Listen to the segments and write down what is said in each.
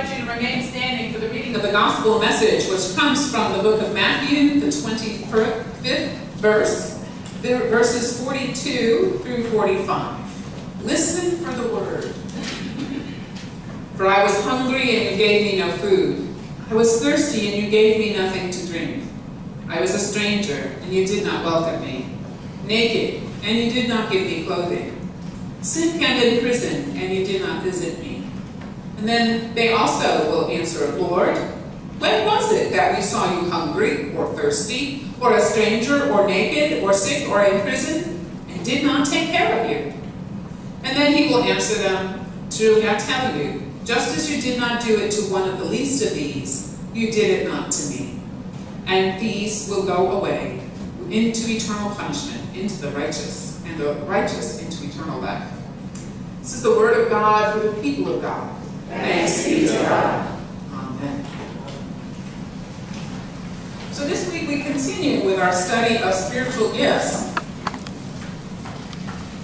invite you to remain standing for the reading of the gospel message, which comes from the book of Matthew, the 25th verse, verses 42 through 45. Listen for the word. For I was hungry, and you gave me no food. I was thirsty, and you gave me nothing to drink. I was a stranger, and you did not welcome me. Naked, and you did not give me clothing. Sick and in prison, and you did not visit me. And then they also will answer, Lord, when was it that we saw you hungry, or thirsty, or a stranger, or naked, or sick, or in prison, and did not take care of you? And then he will answer them, truly I tell you, just as you did not do it to one of the least of these, you did it not to me. And these will go away into eternal punishment, into the righteous, and the righteous into eternal life. This is the word of God for the people of God. Thanks be to God. Amen. So this week we continue with our study of spiritual gifts.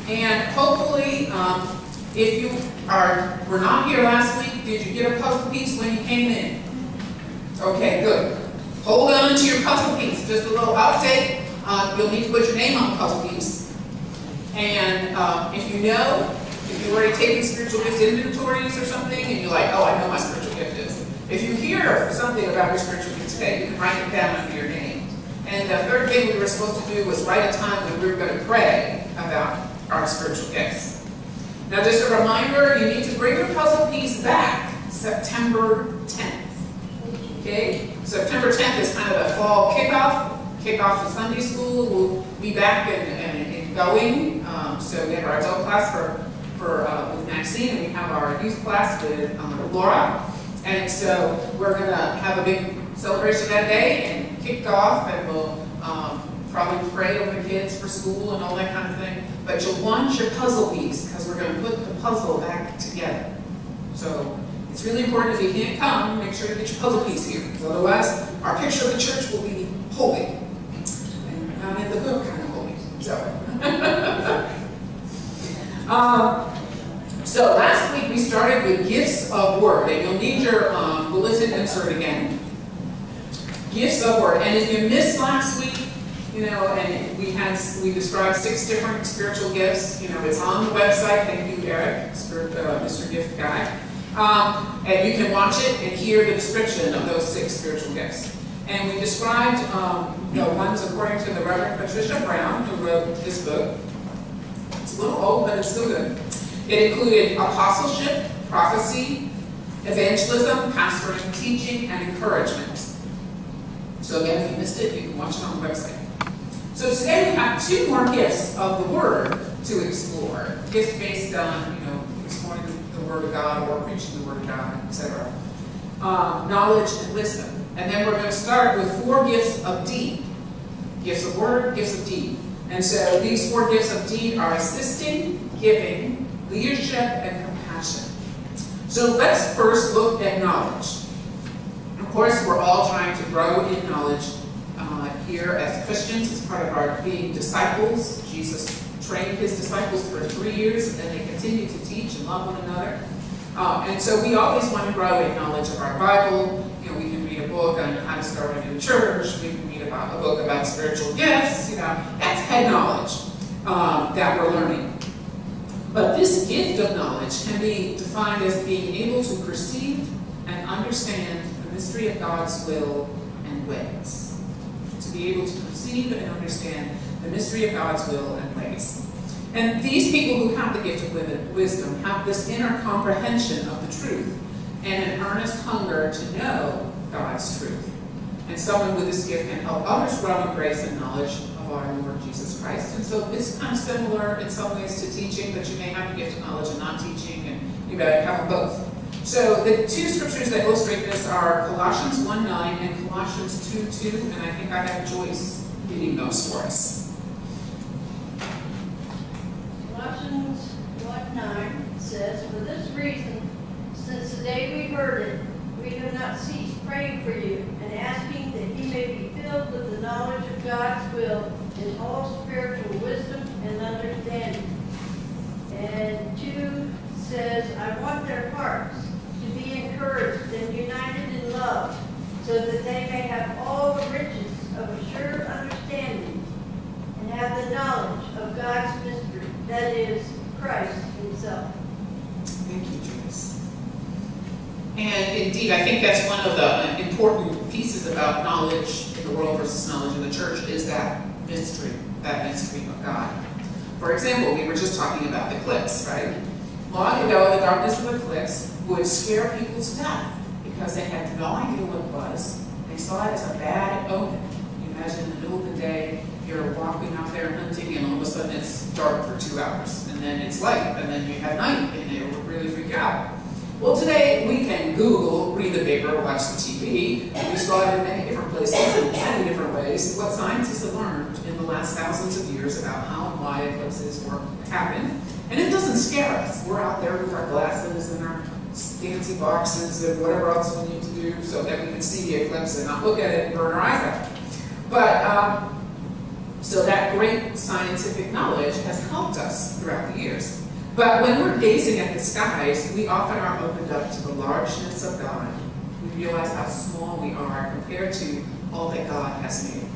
And hopefully, if you were not here last week, did you get a puzzle piece when you came in? Okay, good. Hold on to your puzzle piece. Just a little outtake. You'll need to put your name on the puzzle piece. And if you've already taken spiritual gift inventories or something, and you're like, oh, I know my spiritual gift is. If you hear something about your spiritual gift today, you can write it down under your name. And the third thing we were supposed to do was write a time when we were going to pray about our spiritual gifts. Now, just a reminder, you need to bring your puzzle piece back September 10th. Okay? September 10th is kind of the fall kickoff of Sunday school. We'll be back and going. So we have our adult class with Maxine, and we have our youth class with Laura. And so we're going to have a big celebration that day and kick off, and we'll probably pray over the kids for school and all that kind of thing. But you'll want your puzzle piece because we're going to put the puzzle back together. So it's really important, if you can't come, make sure to get your puzzle piece here. Because otherwise, our picture of the church will be holy. And not in the good kind of holy. So last week we started with gifts of word. And you'll need your bulletin insert again. Gifts of word. And if you missed last week, and we described 6 different spiritual gifts. It's on the website. Thank you, Eric, Mr. Gift Guy. And you can watch it and hear the description of those 6 spiritual gifts. And we described the ones according to the Reverend Patricia Brown, who wrote this book. It's a little old, but it's still good. It included apostleship, prophecy, evangelism, pastoring, teaching, and encouragement. So again, if you missed it, you can watch it on the website. So today we have 2 more gifts of the Word to explore. Gifts based on, exploring the Word of God or preaching the Word of God, etc. Knowledge and wisdom. And then we're going to start with 4 gifts of deed. Gifts of Word, gifts of deed. And so these 4 gifts of deed are assisting, giving, leadership, and compassion. So let's first look at knowledge. Of course, we're all trying to grow in knowledge here as Christians as part of our being disciples. Jesus trained his disciples for 3 years, and then they continue to teach and love one another. And so we always want to grow in knowledge of our Bible. We can read a book on how to start a new church. We can read about a book about spiritual gifts. That's head knowledge that we're learning. But this gift of knowledge can be defined as being able to perceive and understand the mystery of God's will and ways. To be able to perceive and understand the mystery of God's will and ways. And these people who have the gift of wisdom have this inner comprehension of the truth and an earnest hunger to know God's truth. And someone with this gift can help others grow in grace and knowledge of our Lord Jesus Christ. And so it's kind of similar in some ways to teaching, but you may have the gift of knowledge and not teaching, and you better have them both. So the 2 scriptures that illustrate this are Colossians 1:9 and Colossians 2:2, and I think I have Joyce reading those for us. Colossians 1:9 says, for this reason, since the day we heard it, we have not ceased praying for you and asking that you may be filled with the knowledge of God's will in all spiritual wisdom and understanding. And 2 says, I want their hearts to be encouraged so that they may have all the riches of a sure understanding and have the knowledge of God's mystery, that is, Christ himself. Thank you, Joyce. And indeed, I think that's one of the important pieces about knowledge in the world versus knowledge in the church is that mystery of God. For example, we were just talking about the eclipse, right? Long ago, the darkness of the eclipse would scare people to death because they had no idea what it was. They saw it as a bad omen. You imagine in the middle of the day, you're walking out there hunting, and all of a sudden it's dark for 2 hours, and then it's light, and then you have night, and it will really freak out. Well, today we can Google, read the paper, watch the TV, and we saw it in many different places in many different ways. What scientists have learned in the last thousands of years about how and why eclipses happen, and it doesn't scare us. We're out there with our glasses and our fancy boxes and whatever else we need to do so that we can see the eclipse and not look at it and burn our eyes out. But so that great scientific knowledge has helped us throughout the years. But when we're gazing at the skies, we often are opened up to the largeness of God. We realize how small we are compared to all that God has made.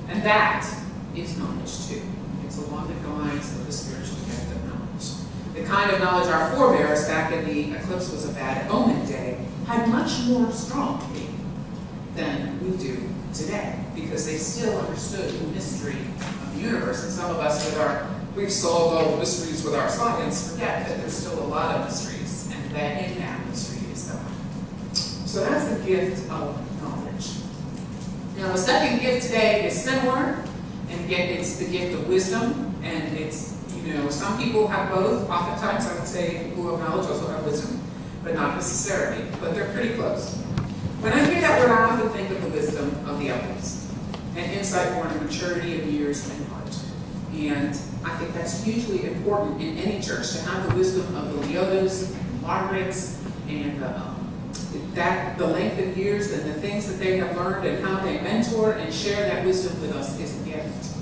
And that is knowledge too. It's along the lines of the spiritual gift of knowledge. The kind of knowledge our forebears back in the eclipse was a bad omen day had much more astronomy than we do today, because they still understood the mystery of the universe. And some of us we've solved all the mysteries with our science, forget that there's still a lot of mysteries, and that in that mystery is God. So that's the gift of knowledge. Now the second gift today is similar, and again it's the gift of wisdom, and it's, some people have both. Oftentimes I would say people who have knowledge also have wisdom, but not necessarily, but they're pretty close. When I hear that word, I often think of the wisdom of the elders, and insight born of maturity of years and heart. And I think that's hugely important in any church, to have the wisdom of the Leotas and the Margarets, and the length of years and the things that they have learned and how they mentor and share that wisdom with us is a gift.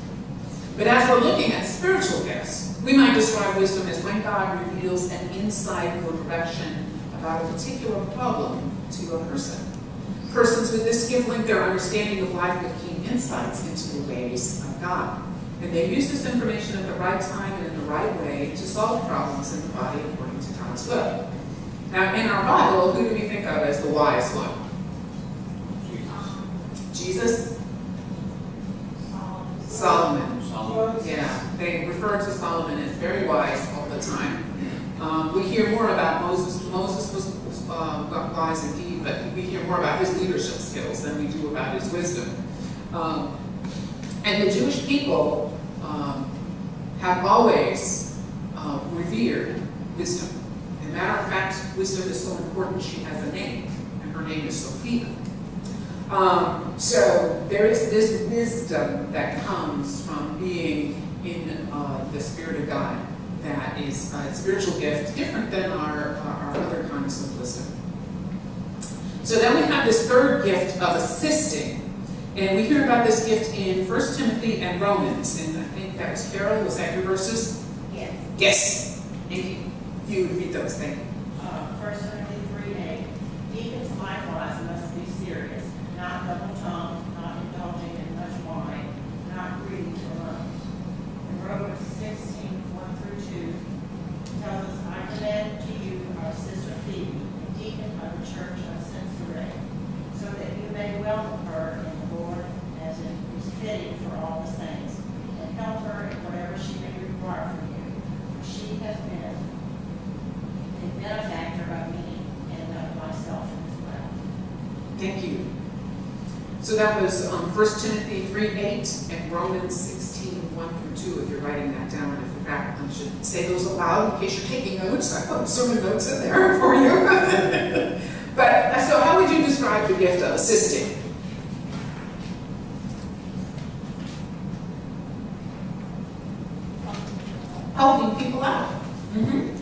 But as we're looking at spiritual gifts, we might describe wisdom as when God reveals an insight or direction about a particular problem to a person. Persons with this gift link their understanding of life with keen insights into the ways of God. And they use this information at the right time and in the right way to solve problems in the body according to God's will. Now, in our Bible, who do we think of as the wise one? Jesus? Solomon. Yeah, they refer to Solomon as very wise all the time. We hear more about Moses. Moses was wise indeed, but we hear more about his leadership skills than we do about his wisdom. And the Jewish people have always revered wisdom. As a matter of fact, wisdom is so important she has a name, and her name is Sophia. So there is this wisdom that comes from being in the Spirit of God that is a spiritual gift different than our other kinds of wisdom. So then we have this third gift of assisting. And we hear about this gift in 1 Timothy and Romans. And I think that was Carol. Was that your verses? Yes. Yes. Thank you. If you would read those, thank you. 1 Timothy 3:8. Deacons likewise must be serious, not double-tongued, not indulging in much wine, not greedy for loans. And Romans 16:1-2 tells us, I commend to you our sister Phoebe, a deacon of the church of Censorea, so that you may welcome her in the Lord as it is fitting for all the saints, and help her in whatever she may require from you. For she has been a benefactor of me and of myself as well. Thank you. So that was 1 Timothy 3:8 and Romans 16:1-2, if you're writing that down. And I forgot, I should say those aloud in case you're taking notes. I put sermon notes in there for you. But so how would you describe the gift of assisting? Helping people out. Mm-hmm.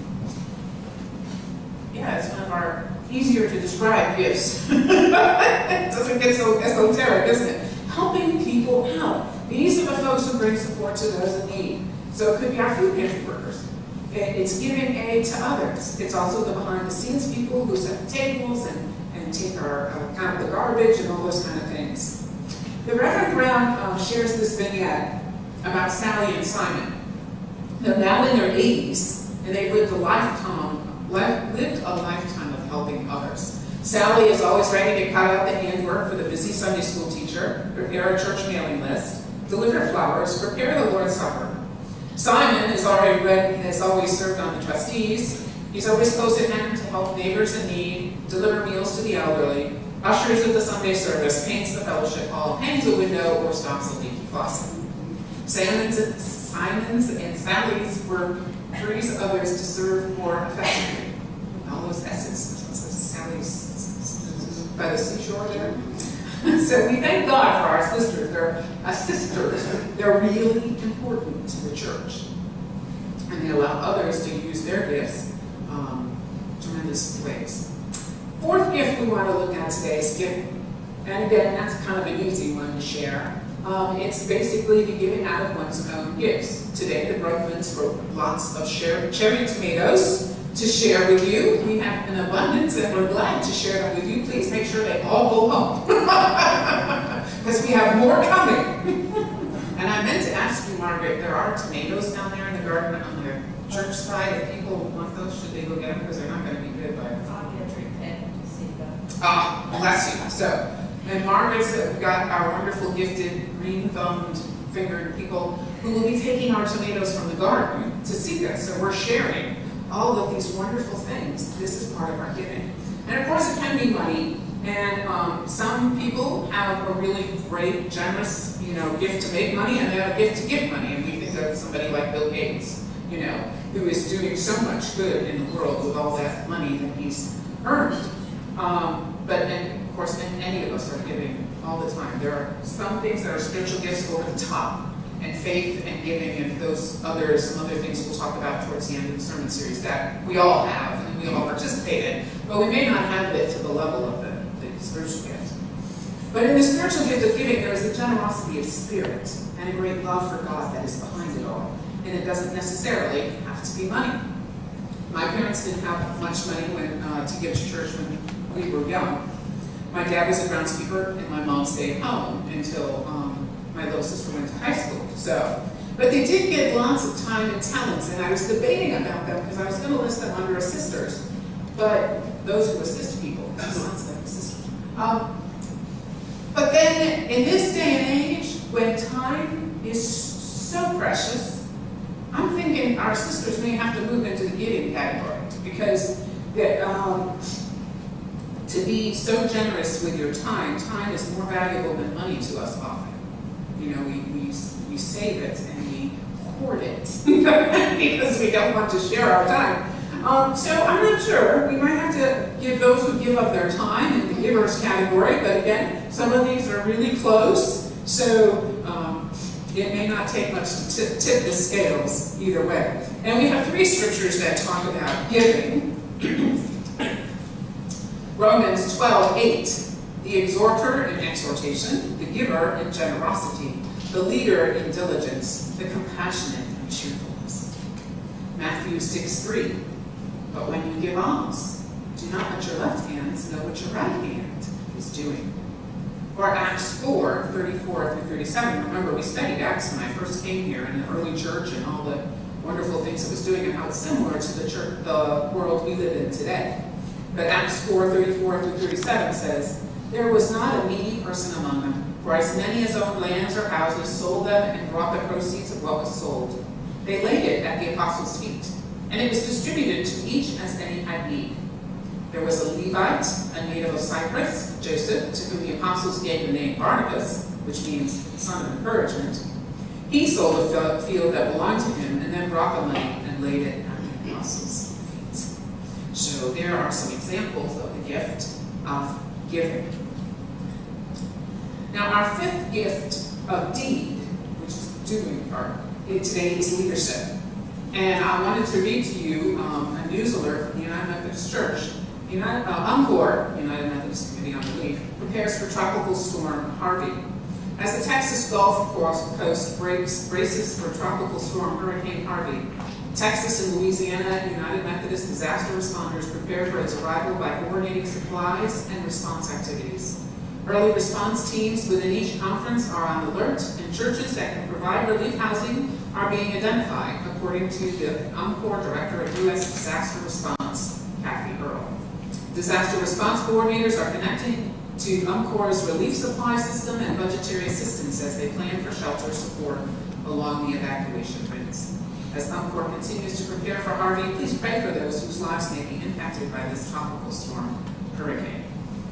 Yeah, it's one of our easier to describe gifts. It doesn't get so esoteric, doesn't it? Helping people out. These are the folks who bring support to those in need. So it could be our food pantry workers. It's giving aid to others. It's also the behind the scenes people who set the tables and take our count the garbage and all those kind of things. The Reverend Brown shares this vignette about Sally and Simon. They're now in their 80s, and they've lived a lifetime of helping others. Sally is always ready to cut out the handwork for the busy Sunday school teacher, prepare a church mailing list, deliver flowers, prepare the Lord's Supper. Simon has always served on the trustees. He's always close at hand to help neighbors in need, deliver meals to the elderly, ushers at the Sunday service, paints the fellowship hall, hangs a window, or stops a leaky faucet. Simon's and Sally's work frees others to serve more effectively. All those S's. Sally's by the seashore there. So we thank God for our sisters. They're really important to the church. And they allow others to use their gifts tremendous ways. Fourth gift we want to look at today is giving. And again, that's kind of an easy one to share. It's basically the giving out of one's own gifts. Today, the Brugmans wrote lots of cherry tomatoes to share with you. We have an abundance and we're glad to share them with you. Please make sure they all go home. Because we have more coming. And I meant to ask you, Margaret, there are tomatoes down there in the garden on the church side. If people want those, should they go get them? Because they're not going to be good by I'll get a tree pit to see them. Ah, bless you. So, and Margaret's got our wonderful, gifted, green-thumbed, fingered people who will be taking our tomatoes from the garden to seek us. So we're sharing all of these wonderful things. This is part of our giving. And of course, it can be money. And some people have a really great, generous, gift to make money, and they have a gift to give money. And we think of somebody like Bill Gates, who is doing so much good in the world with all that money that he's earned. And of course, any of us are giving all the time. There are some things that are spiritual gifts over the top, and faith and giving, and some other things we'll talk about towards the end of the sermon series that we all have and we all participate in, but we may not have it to the level of the spiritual gift. But in the spiritual gift of giving, there is a generosity of spirit and a great love for God that is behind it all, and it doesn't necessarily have to be money. My parents didn't have much money to give to church when we were young. My dad was a groundskeeper, and my mom stayed home until my little sister went to high school. But they did get lots of time and talents, and I was debating about them because I was going to list them under assisters. But those who assist people, sounds like assisters. But then, in this day and age, when time is so precious, I'm thinking our sisters may have to move into the giving category, because to be so generous with your time is more valuable than money to us often. We save it and we hoard it because we don't want to share our time. So I'm not sure. We might have to give those who give up their time in the givers category, but again, some of these are really close, so it may not take much to tip the scales either way. And we have 3 scriptures that talk about giving. Romans 12:8, the exhorter in exhortation, the giver in generosity, the leader in diligence, the compassionate in cheerfulness. Matthew 6:3, but when you give alms, do not let your left hand know what your right hand is doing. Or Acts 4:34-37. Remember, we studied Acts when I first came here in the early church and all the wonderful things it was doing and how it's similar to the world we live in today. But Acts 4:34-37 says, there was not a needy person among them, for as many as owned lands or houses sold them and brought the proceeds of what was sold. They laid it at the apostles' feet, and it was distributed to each as any had need. There was a Levite, a native of Cyprus, Joseph, to whom the apostles gave the name Barnabas, which means son of encouragement. He sold a field that belonged to him and then brought the money and laid it at the apostles' feet. So there are some examples of the gift of giving. Now our 5th gift of deed, which is the doing part, today is leadership. And I wanted to read to you a news alert from the United Methodist Church. UNCOR, United Methodist Committee on Relief, prepares for Tropical Storm Harvey. As the Texas Gulf Coast braces for Tropical Storm Hurricane Harvey, Texas and Louisiana United Methodist disaster responders prepare for its arrival by coordinating supplies and response activities. Early response teams within each conference are on alert, and churches that can provide relief housing are being identified, according to the UMCOR Director of U.S. Disaster Response, Kathy Earle. Disaster response coordinators are connecting to UMCOR's relief supply system and budgetary assistance as they plan for shelter support along the evacuation routes. As UMCOR continues to prepare for Harvey, please pray for those whose lives may be impacted by this tropical storm hurricane.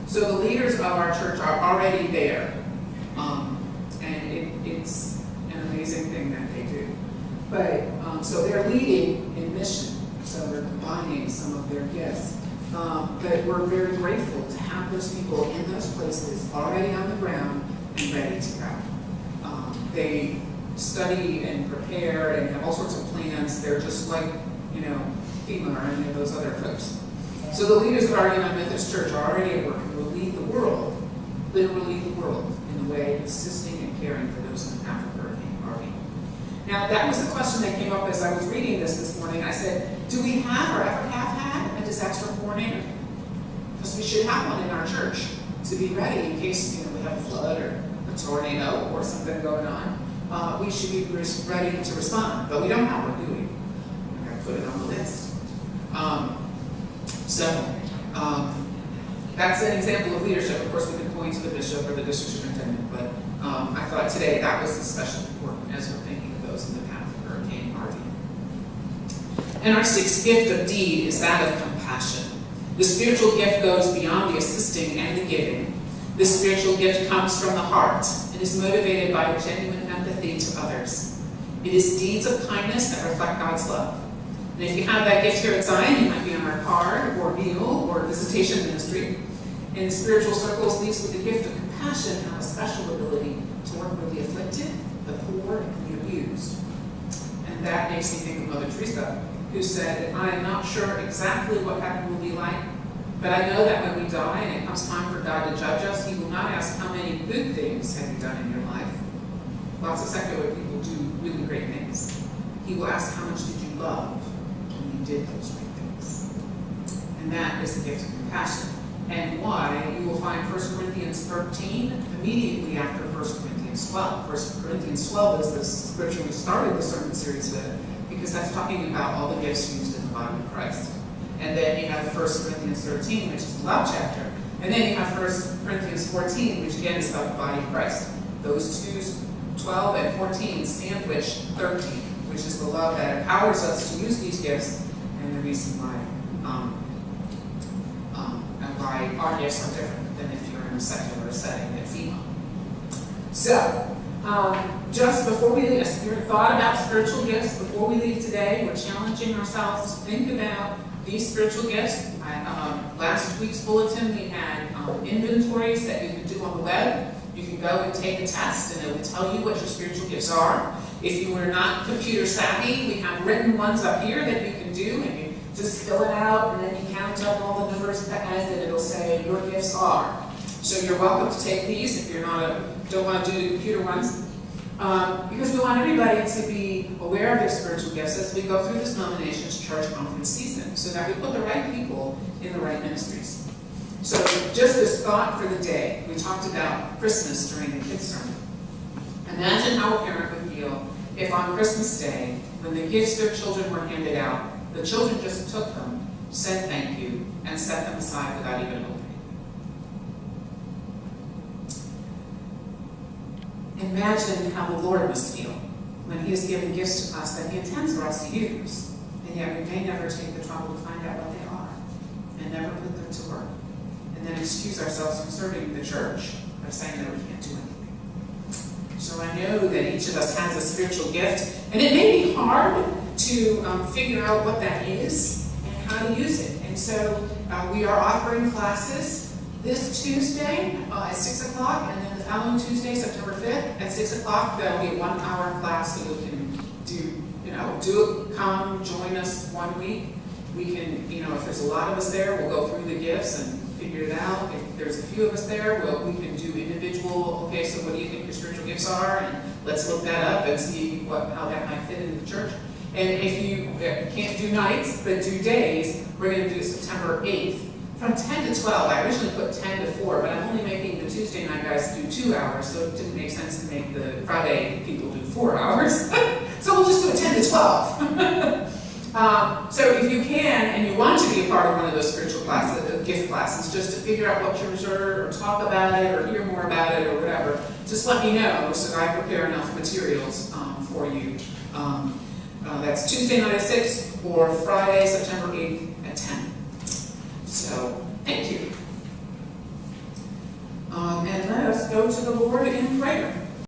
So the leaders of our church are already there, and it's an amazing thing that they do. But so they're leading in mission, so they're combining some of their gifts. But we're very grateful to have those people in those places already on the ground and ready to go. They study and prepare and have all sorts of plans. They're just like, FEMA or any of those other folks. So the leaders of our United Methodist Church are already at work and will lead the world, literally the world, in the way of assisting and caring for those in the path of Hurricane Harvey. Now, that was the question that came up as I was reading this morning. I said, do we have or ever have had a disaster coordinator? Because we should have one in our church to be ready in case we have a flood or a tornado or something going on. We should be ready to respond, but we don't have one, do we? I'm going to put it on the list. That's an example of leadership. Of course, we could point to the bishop or the district superintendent, but I thought today that was especially important as we're thinking of those in the path of Hurricane Harvey. And our sixth gift of deed is that of compassion. The spiritual gift goes beyond the assisting and the giving. This spiritual gift comes from the heart and is motivated by genuine empathy to others. It is deeds of kindness that reflect God's love. And if you have that gift here at Zion, you might be on our card or meal or visitation ministry. In spiritual circles, these with the gift of compassion have a special ability to work with the afflicted, the poor, and the abused. And that makes me think of Mother Teresa, who said, I am not sure exactly what heaven will be like, but I know that when we die and it comes time for God to judge us, He will not ask how many good things have you done in your life. Lots of secular people do really great things. He will ask how much did you love when you did those great things. And that is the gift of compassion. And why you will find 1 Corinthians 13 immediately after 1 Corinthians 12. 1 Corinthians 12 is the scripture we started the sermon series with, because that's talking about all the gifts used in the body of Christ. And then you have 1 Corinthians 13, which is the love chapter. And then you have 1 Corinthians 14, which again is about the body of Christ. Those two, 12 and 14, sandwich 13, which is the love that empowers us to use these gifts, and the reason why our gifts are different than if you're in a secular setting at FEMA. So, just before we leave, a thought about spiritual gifts. Before we leave today, we're challenging ourselves to think about these spiritual gifts. Last week's bulletin, we had inventories that you can do on the web. You can go and take a test, and it will tell you what your spiritual gifts are. If you are not computer savvy, we have written ones up here that you can do, and you just fill it out, and then you count up all the numbers and it'll say your gifts are. So you're welcome to take these if you're don't want to do the computer ones, because we want everybody to be aware of their spiritual gifts as we go through this nominations church conference season, so that we put the right people in the right ministries. So just this thought for the day. We talked about Christmas during the kids' sermon. Imagine how a parent would feel if on Christmas Day, when the gifts their children were handed out, the children just took them, said thank you, and set them aside without even opening them. Imagine how the Lord must feel when He has given gifts to us that He intends for us to use, and yet we may never take the trouble to find out what they are, and never put them to work, and then excuse ourselves from serving the church by saying that we can't do anything. So I know that each of us has a spiritual gift, and it may be hard to figure out what that is and how to use it. And so we are offering classes this Tuesday at 6 o'clock, and then the following Tuesday, September 5th at 6 o'clock, there'll be a 1-hour class that you can come join us 1 week. We can, if there's a lot of us there, we'll go through the gifts and figure it out. If there's a few of us there, we can do individual, okay, so what do you think your spiritual gifts are? And let's look that up and see how that might fit into the church. And if you can't do nights, but do days, we're gonna do September 8th from 10 to 12. I originally put 10 to 4, but I'm only making the Tuesday night guys do 2 hours, so it didn't make sense to make the Friday people do 4 hours. So we'll just do it 10 to 12. So if you can, and you want to be a part of one of those spiritual classes, gift classes, just to figure out what yours are, or talk about it, or hear more about it, or whatever, just let me know so that I prepare enough materials for you. That's Tuesday night at 6 or Friday, September 8th at 10. So, thank you. And let us go to the Lord in prayer.